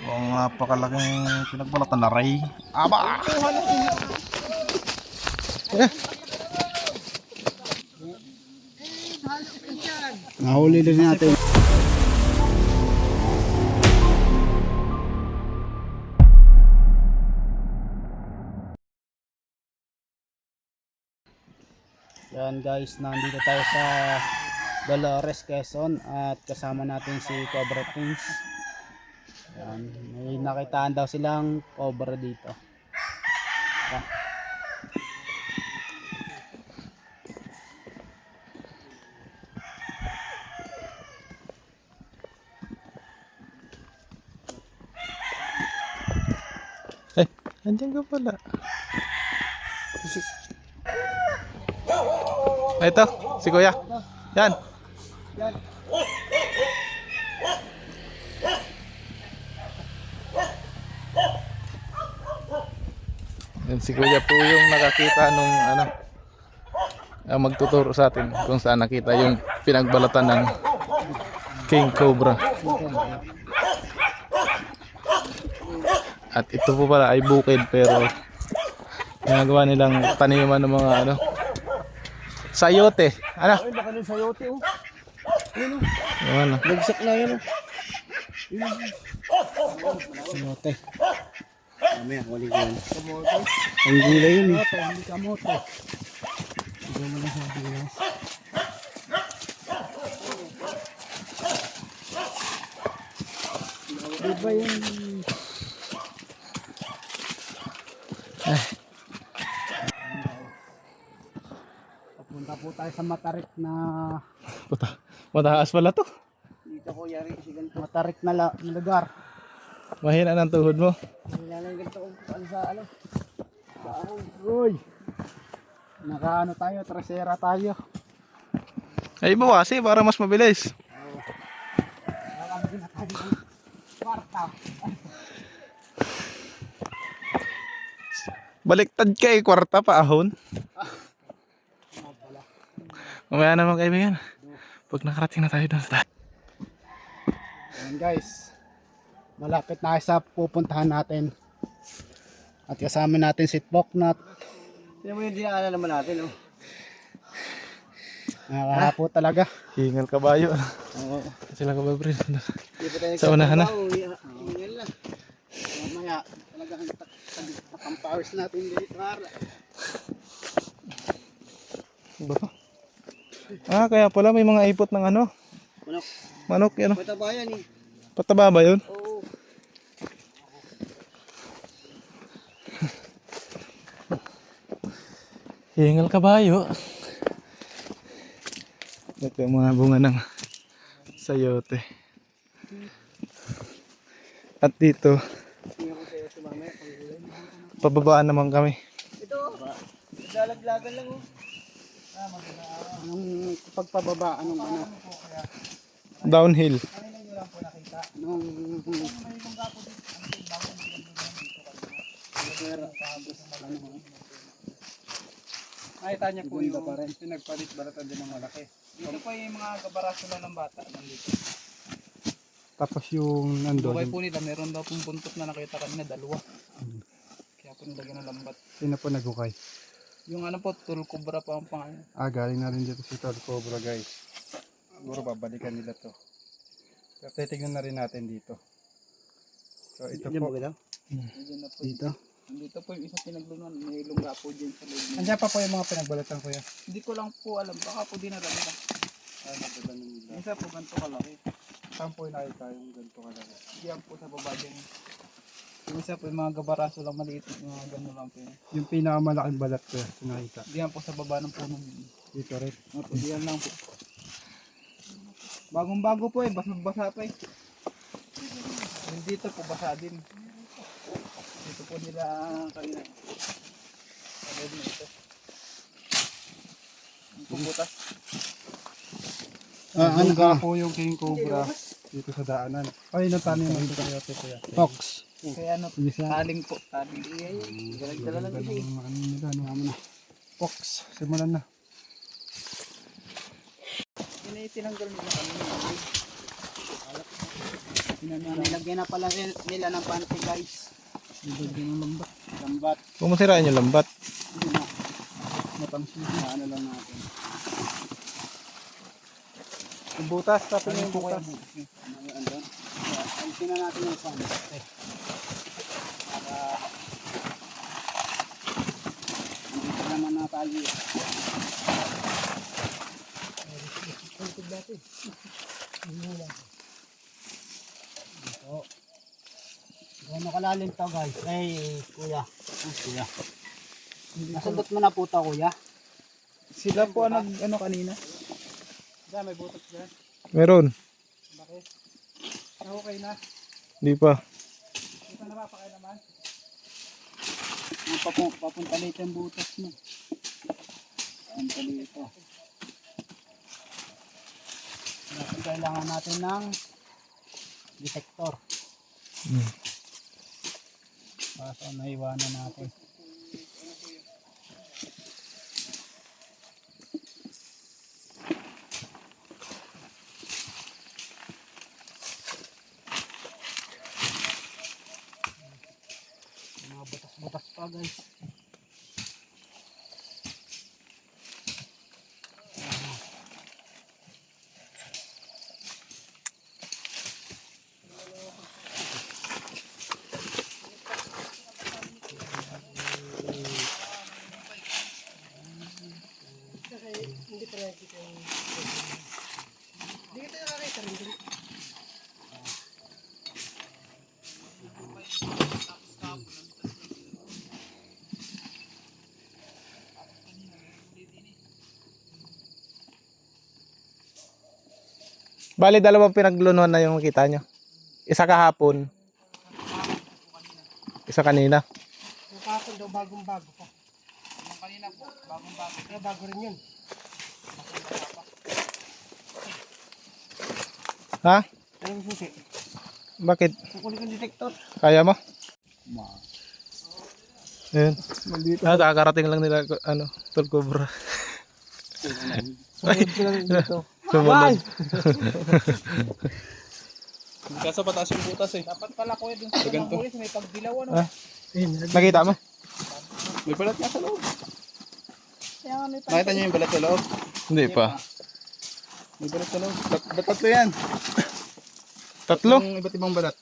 Ang napakalaking pinagbalatan na ray. Aba! Eh. Nahuli din natin. Yan guys, nandito tayo sa Dolores, Quezon at kasama natin si Cobra Prince. Yan, may nakitaan daw silang cobra dito. Yan. Andiyan ka pala. Ito, si Kuya. Yan. Yan si Kuya po yung nakakita nung magtuturo sa atin kung saan nakita yung pinagbalatan ng King Cobra. At ito po pala ay bukid pero ginagawa nilang taniman ng mga sayote. Ano? Ay, baka ng sayote oh. Ayun oh. Ano? Bagsak na yan oh. Sayote. Mamaya, huli ko yan. Kamote. Ang gulay yun eh. Hindi kamote. Hindi mo lang sabi ko. Diba yung... Papunta po tayo sa Matarik na... Mataas pala to. Dito ko yari kasi ganito. Matarik na lugar. Mahina ng tuhod mo. Nilalang ganito kung sa ano. Uy! Nakaano tayo, trasera tayo. Ay bawasi para mas mabilis. Nakakabili na tayo ng kwarta. Baliktad ka kwarta pa ahon. Mamaya naman kaibigan. Pag nakarating na tayo doon sa tayo. Ayan guys. Malapit na sa pupuntahan natin. At kasama natin si Poknat. Hindi mo yung dinaanan naman natin, oh. Nakakapo talaga. Hingal kabayo. Oo. Sila kabayo pre. Hindi pa tayo Sa unahan na. Hingal na. Mamaya talagang takang powers natin dito. Ba? Kaya pala may mga ipot ng Manok. manok yan. Patabayan eh. Pataba ba yun? Oo. Hingal kabayo. Ito yung mga bunga ng sayote. At dito, pababaan naman kami. Ito, naglalaglagan lang, oh. Anong pagpababa, anong ano? Downhill. Anong... Nakita niya po yung pinagpalit-balatan din ng malaki. Dito po yung mga kabaraso na ng bata. Nandito. Tapos yung nandun. Bukay po nila, meron daw pong buntot na nakita kanina, dalawa. Kaya po nilagyan ng lambat. Sino po nagukay? Yung ano po, tul cobra pa ang pangalan. Galing na rin dito si Tol Cobra guys. Siguro babalikan nila to. So, titignan na rin natin dito. So ito po. Diyan na po. Dito. Dito po yung isa pinaglunan, may lungga po dyan sa loob. Andiyan pa po yung mga pinagbalatan ko yan. Hindi ko lang po alam, baka po dinala nila. Yung isa po ganito kalaki. Saan po yung nakita yung ganito kalaki? Diyan po sa baba dyan. Yung isa po yung mga gabaraso lang maliit, yung mga gano'n lang po yun. Yung pinakamalaking balat ko yan, nakita. Diyan po sa baba ng puno. Dito rin. Opo, diyan lang po. Bagong bago po eh, basang-basa pa eh. Yung dito po basa din. Dito po nila kanina. Pagod na ito. Yung puputas. Ano nga po yung King Cobra dito sa daanan. Ay, natanim mo ito kaya kuya. Fox. Kaya ano, taling po. Taling. Galag-dala lang ito eh. Ano nila, ano na. Fox, simulan na. Tinanggal nila kanina. Nilagyan na pala nila ng panty guys. Nilagyan ng lambat. Lambat. Kung masirain yung lambat. Hindi na. Matangsin na ano lang natin. Yung butas, tapos yung butas. Alisin na natin yung panty. Para hindi naman natali. Ito. Gano'n kalalim to guys? Ay, kuya. Ay, kuya. Nasundot mo na po to, kuya. Sila po ang ano kanina. Diyan, may butot dyan. Meron. Bakit? Okay na. Hindi pa. Dito na ba? Pakay naman. Papunta dito yung butas mo. Papunta dito. Kailangan natin ng detector. Kaso naiwanan natin. Mga butas-butas pa guys. Bali, dalawang pinaglunuhan na yung kita nyo. Isa kahapon. Isa kanina. Yung kapon daw bagong-bago pa. Yung kanina po, bagong-bago. Kaya bago rin yun. Ha? Anong susi? Bakit? Kukunin yung detector. Kaya mo? Ayun. Maldito. Kakarating lang nila, ano, Tol Cobra. Sumunod sila dito. Sumunod. Kaso pataas yung butas eh. Dapat pala kuya dun sa mga pulis may pagdilaw ano. Ah, nakita mo? May balat nga sa loob. Kaya nga may Nakita niyo yung balat sa loob? Hindi pa. May balat sa loob. Ba't tatlo yan? Tatlo? Yung iba't ibang balat.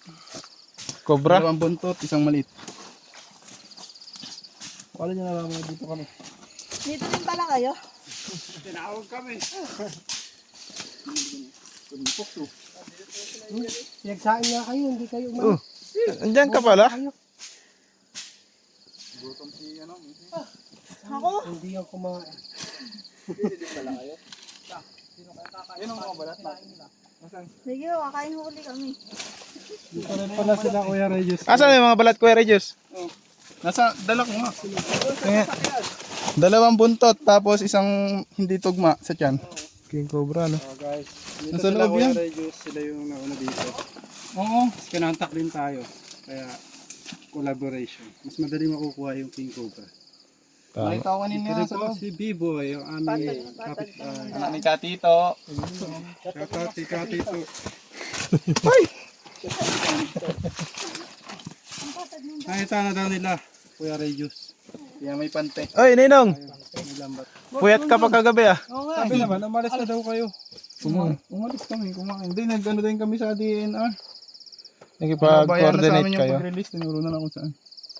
Cobra? Dalawang buntot, isang maliit. Wala niyo nalaman dito kami. Dito din pala kayo? tinawag kami. Pinagsain nga kayo, hindi kayo Oh. Andiyan ka pala? Gutom si ano. Ako? Hindi ako kumain. Yun ang mga balat. Sige, kakain huli kami. Dito rin pala sila Kuya Regis. Asan yung mga balat, Kuya Regis? Nasa dala ko nga. Dalawang buntot tapos isang hindi tugma sa tiyan. King Cobra, no? Guys, dito Nasa sila loob Kuya yan. Regis, sila yung nauna dito. Oo. Kinontak din tayo. Kaya collaboration. Mas madali makukuha yung King Cobra. Tama. Nakita ko kanina Ito sa loob. si B-Boy, yung aming Patag kapit. Anak ni Katito. Katito. Nakita na daw nila, Kuya Regis. Yan may pante. Oy, Ninong! May lambat. Puyat ka pa kagabi, ah. Sabi naman, umalis na daw kayo. Umalis kami, kumain. Hindi, nag-ano din kami sa DNR. Nakipag-coordinate yung kayo. pag-release, tinuro na lang kung saan.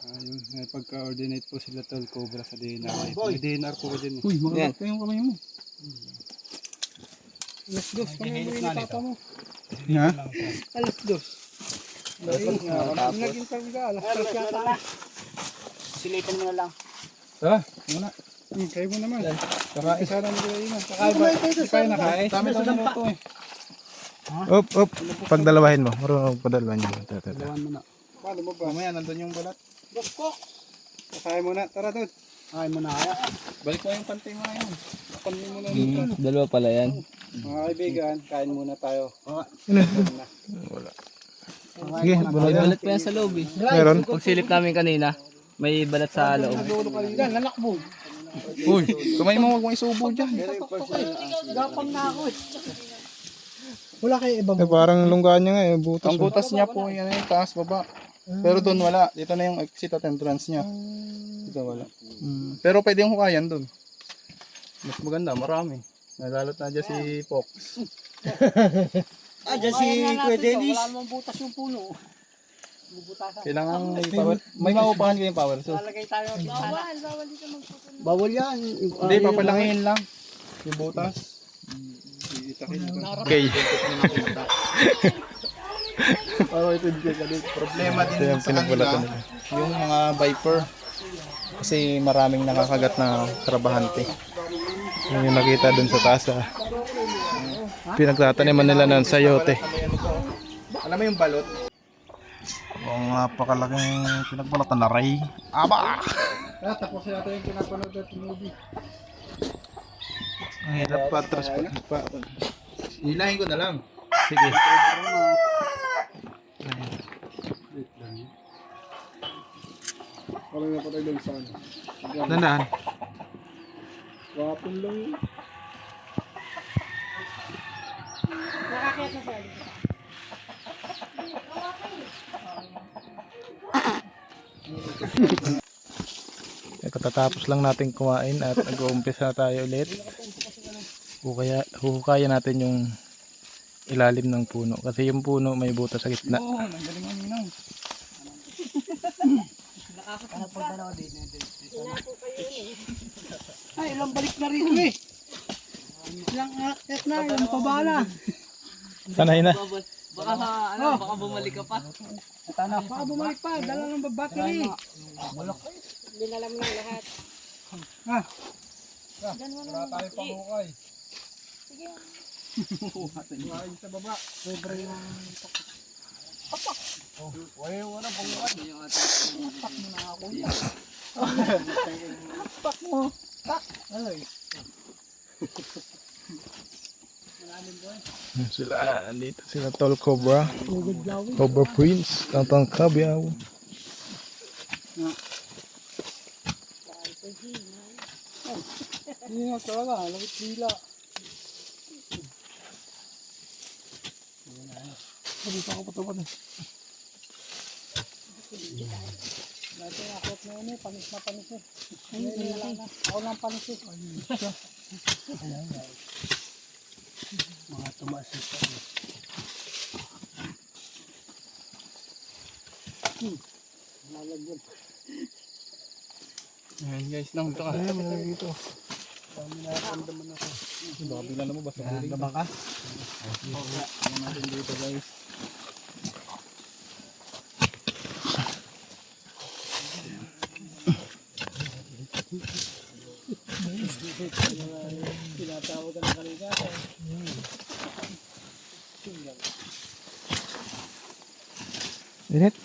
Ayun, may pagka-coordinate po sila Tol Cobra sa DNR. May DNR po ko din. Uy, makagat yung kamay mo. Alas dos, kami mo yung papa mo. Ha? Alas dos. Naging kami ka, alas dos yata. Silipan mo na lang. Tara, muna. Kayo mo naman. Saka isa na nila yun. Saka iba, hindi pa yun nakain. Dami daw minuto eh. Up, up. Pagdalawahin mo. Marunong padalawahin mo. Lawan mo na. Paano mo ba? Mamaya, nandun yung balat. Kakain mo na, tara Tol. Kakain mo na kaya. Balik mo yung pantay mo ngayon. Kapanin mo na dito. Dalawa pala yan. Mga kaibigan, kain muna tayo. Wala. Sige, bunod na. Balat pa yan sa loob eh. Meron? Pag silip namin kanina, may balat sa loob. Yan, lalakbo. Uy, kamay mo, huwag mo isubo dyan. Gapang na ako eh. Wala kayo ibang Eh, parang lunggaan niya nga eh, butas. Ang butas niya po yan eh, taas baba. Pero doon wala. Dito na yung exit at entrance niya. Dito wala. Pero pwede yung hukayan doon. Mas maganda, marami. Nalalot na dyan si Fox. Ah, dyan si Kuya Dennis. Wala namang butas yung puno. Kailangan may power. May maupahan kayong power. So, Lalagay tayo ng bintana. Bawal dito magpupun. Bawal yan. hindi, papalangin lang. Yung butas. Okay. Problema din Ito yung sa kanila, pinagbalatan nila. yung mga viper. Kasi maraming nakakagat na trabahante. Yun yung nakita dun sa taas ah. Pinagtataniman nila ng sayote. Alam mo yung balot? Ang napakalaking pinagbalatan na ray. Aba! Tapos natin yung pinapanood natin movie. Ang hirap pa, atras pa. Hilahin ko na lang. Sige. Parang napatay lang sana. Dandahan. Wapon lang yun. Katatapos lang natin kumain at nag-uumpisa na tayo ulit. Huhukayan natin yung ilalim ng puno. Kasi yung puno may butas sa gitna. Oo, nanggaling ang minaw. Ay, ilang balik na rito eh. Ilang akit na, ilang pabala. Sanay na. Baka bumalik ka pa. Baka bumalik pa, dala ng battery. Wala tayo pangukay. Kumain sa baba. Sobre yung Wala pangukay. Yan sila, dito sila Tol Cobra. Cobra Prince, Tantang Kabyaw. hindi nga talaga, lagit dila. Sabi pa ako patawad eh. Dati akot na yun eh, panis na panis eh. Hindi wala na. Ako lang panis eh. Mga tumaas eh. Lalagyan. Ayan guys, lang ito ka. Ayan, malagay ito. Dami na nakamdaman ako. Baka bigla mo basta bulig. Gabang ka? Ano natin dito guys. Tinatawag ka ng kanina. Init.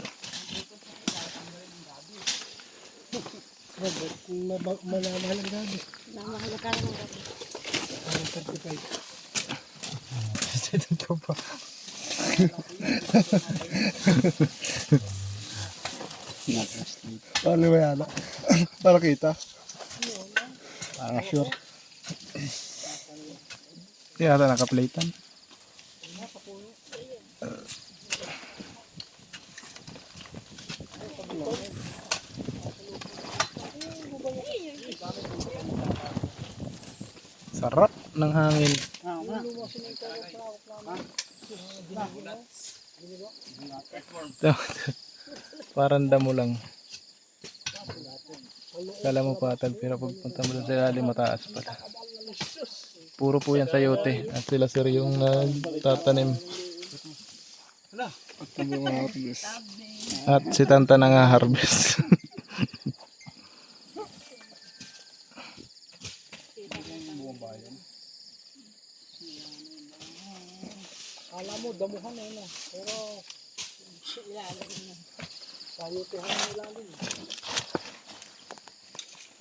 Robert, manamahal ang gabi. Namahal ka ng gabi. Parang 35. Ito pa. Paano ba yan? Para kita. Para sure. Hindi ata nakaplatan. Sarap ng hangin. Parang damo lang. Kala mo patag pero pagpunta mo dun sa ilalim mataas pala. Puro po yan sayote. At sila sir yung nagtatanim. At si Tanta nang-harvest. Alam mo, damuhan eh, no? Pero, ilalagay na. Sayutehan na ilalim.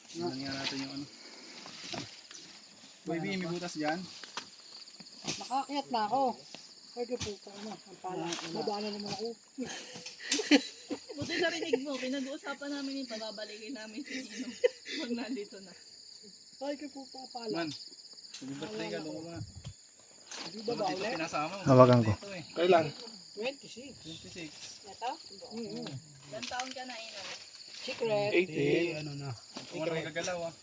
Tingnan nga natin yung ano. Baby, may butas dyan. Nakakyat na ako. Pwede po ka ano, ang pala. Madala naman ako. Buti narinig mo, pinag-uusapan namin yung pababalikin namin si Nino. Pag nandito na. Ay, ka po pa pala. Man, mag-birthday ka, doon ko muna. Hawakan ko. Kailan? 26. Ito? Ilan taon ka na, Ina? Secret. 18. Ano na. Kung ano gagalaw ah.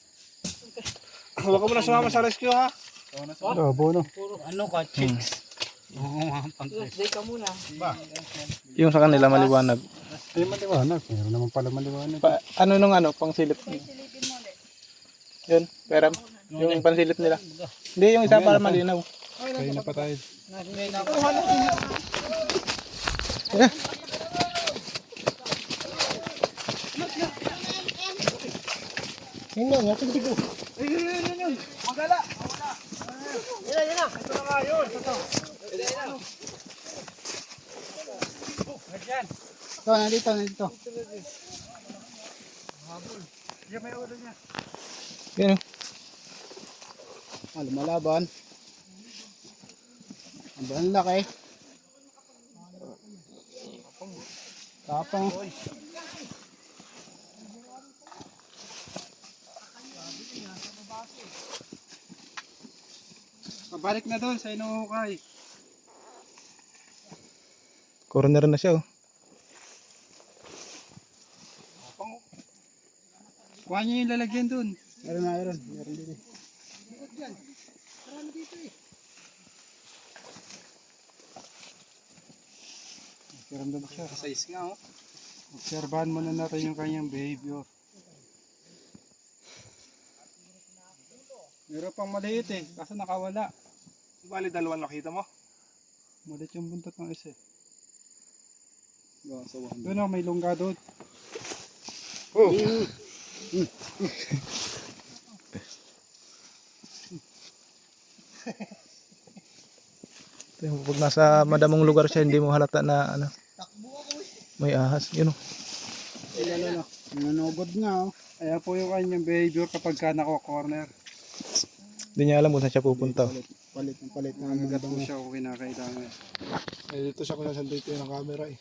Huwag ka muna sumama sa rescue ha. Ano ka, chicks? Oo, mga Stay ka muna. Yung sa kanila maliwanag. Ay, maliwanag. Meron naman pala maliwanag. Ano nung ano, pangsilip? Silipin mo ulit. Yun, pera. Yung pansilip nila. Hindi, yung isa para malinaw. Kaya na pa tayo. Hindi nga, tigdig ko. Magala. Yan na. Ito na nga yun. Ito. Ito, nandito. Yun. Lumalaban. Ang laki. Tapang. Pabalik na doon sa inuukay. Corner na siya oh. Kuha niyo yung lalagyan doon. Meron din eh. Kiramdam siya. Size nga oh. Obserbahan muna natin yung kanyang behavior. Meron pang maliit eh, kaso nakawala. Bali, dalawa nakita mo? Maliit yung buntot ng isa eh. Doon oh, may lungga doon. Oh! Pag nasa madamong lugar siya, hindi mo halata na ano. May ahas, yun oh. Nanugod nga oh. Ayan po yung kanyang behavior kapag ka nako-corner. Hindi niya alam kung saan siya pupunta. Palit na agad po siya kung kinakailangan. Eh, dito siya kung saan dito yung camera eh.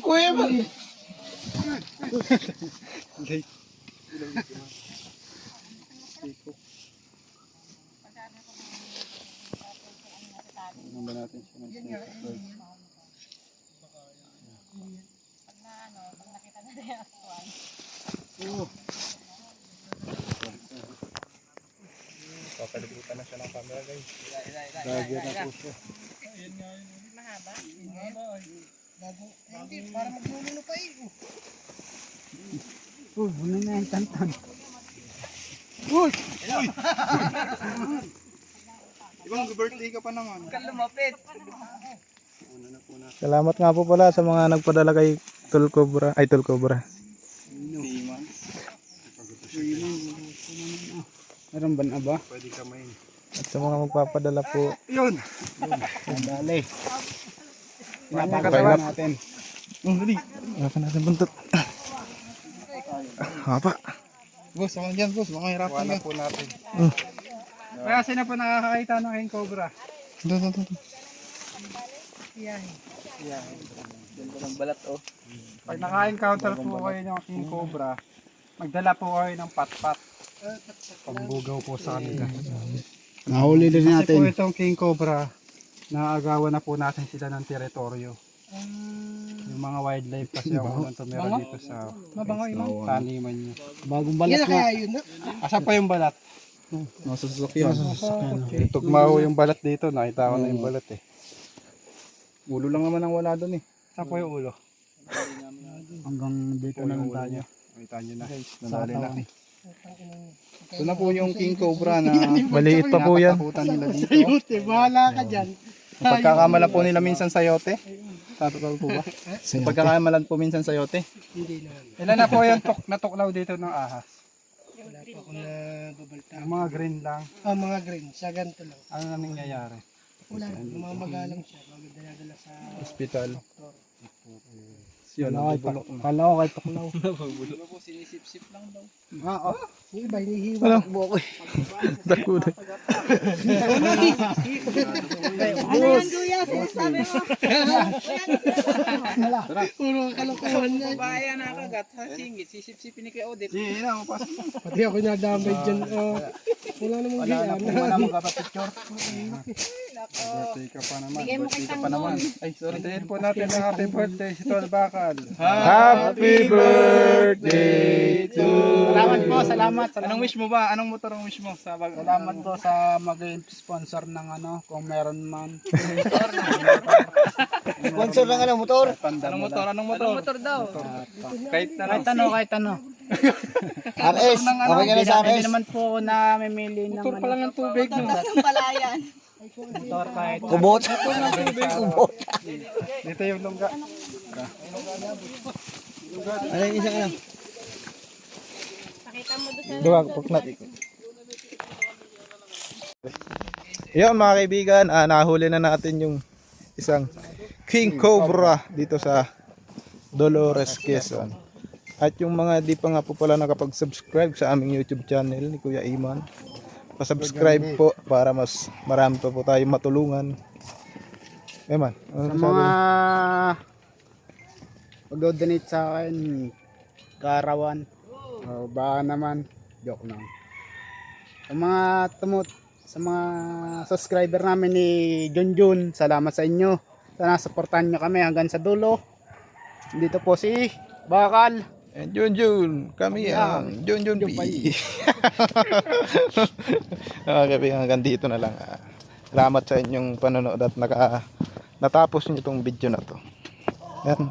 Kuya man! Ano ba natin siya ng snake bird? Papalibutan na siya ng camera guys. Dagger na po siya. Hindi, para maglululo pa eh. Ano na yung tantan? Ibang birthday ka pa naman. Lumapit. Salamat nga po pala sa mga nagpadala kay Tol Cobra. Ay, Tol Cobra. Meron ba na ba? Pwede kamay. At sa mga magpapadala po. Yun! Dali. Pinapakatawa natin. Dali. Wala natin buntot. Hapa. Boss, ako dyan boss. Makahirapan Wala ka. po natin. Mm. Kaya sino pa nakakakita ng king cobra? Doon. Yan pa ng balat oh. Pag naka-encounter po kayo ng king cobra, magdala po kayo ng patpat. Pambugaw po sa kanila. Nahuli din Kasi po natin. itong king cobra, naagawan na po natin sila ng teritoryo. Yung mga wildlife kasi ako nang tumira dito sa taniman niya. Bagong balat Yan na na. kaya yun na. Asa pa yung balat? Nasa sasakyan. Tugmao yung balat dito, nakita ko na yung balat eh. Ulo lang naman ang wala doon eh. Saan po yung ulo? Hanggang dito na lang tayo. Nakita nyo na. Nadali na. Ito na po yung king cobra na Maliit pa po yan. nakatakutan nila dito. Sayote, bahala ka dyan. Pagkakamalan po nila minsan sayote. Sa totoo po ba? Pagkakamalan po minsan sayote. Hindi na. Ilan na po yung natuklaw dito ng ahas? Wala pa akong nababalta. Yung mga green lang. Mga green, sa ganito lang. Ano na nangyayari? Wala, mamagalang siya. Magdadala sa Hospital. doktor. Yun, Kala ko kahit tuklaw. Ano po, sinisip-sip lang daw. Ah, oh. Yung iba, hinihiwa. Ano? Buko. Dakuda. Ano yan, Kuya? Sinasabi mo? Puro kalokohan niya. Bayan na kagat sa singit, sisip-sipin ni Kuya Odette. Sige na, mapasok mo. Pati ako nadamay dyan. Wala namang gayaan. Wala magpapapicture. Birthday ka pa naman. Bigay mo kay Tanggol. Ay, sorry. Tayin po natin ang happy birthday si Tol Bakal. Happy birthday to Salamat po, salamat. Anong wish mo ba? Anong motor ang wish mo? Sa Salamat po sa mag-sponsor ng kung meron man. Sponsor ng ano, motor. Anong motor? Anong motor? Anong motor daw? Kahit Kahit ano. RS. Okay ka na sa Hindi RS. naman po ako namimili ng motor pa lang ng tubig. No? Tapos ng palayan. motor kahit Kubot. Kubot. Dito yung lungga. Ano yung isa ka lang? Pakita mo doon sa Duwag, puknat. Yun mga kaibigan, nahuli na natin yung isang King Cobra dito sa Dolores, Quezon. At yung mga di pa nga po pala nakapag-subscribe sa aming YouTube channel ni Kuya Iman, pa-subscribe po para mas marami pa po tayong matulungan. Eman, sa mga mag-donate sa akin, karawan. O baka naman, joke lang. Sa mga subscriber namin ni Junjun, salamat sa inyo. Sana supportahan nyo kami hanggang sa dulo. Dito po si Bakal. and Junjun, kami ang Junjun P. Mga kaibigan, hanggang dito na lang. Salamat sa inyong panonood at natapos nyo itong video na to. Yan.